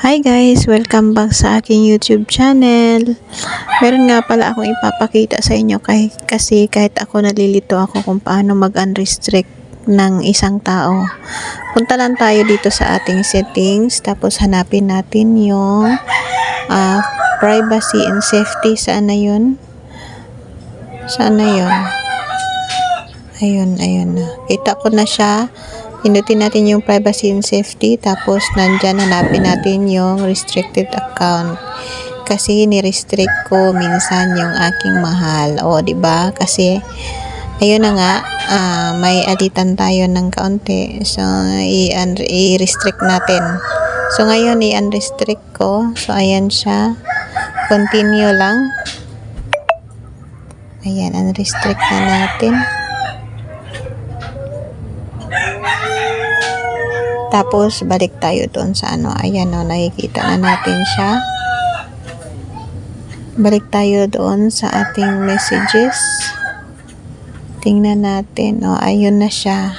Hi guys! Welcome back sa aking YouTube channel. Meron nga pala akong ipapakita sa inyo kasi kahit ako nalilito ako kung paano mag-unrestrict ng isang tao. Punta lang tayo dito sa ating settings, tapos hanapin natin yung privacy and safety. Saan na yun? Saan na yun? Ayun na. Kita ko na siya. Pindutin natin yung privacy and safety, tapos nandyan hanapin natin yung restricted account. Kasi ni-restrict ko minsan yung aking mahal. O, di ba? Kasi ayun na nga, may alitan tayo ng kaunti. So, i-restrict natin. So, ngayon i-unrestrict ko. So, ayan siya. Continue lang. Ayan, unrestrict na natin. Tapos, balik tayo doon sa ayan o, nakikita na natin siya. Balik tayo doon sa ating messages. Tingnan natin, ayun na siya.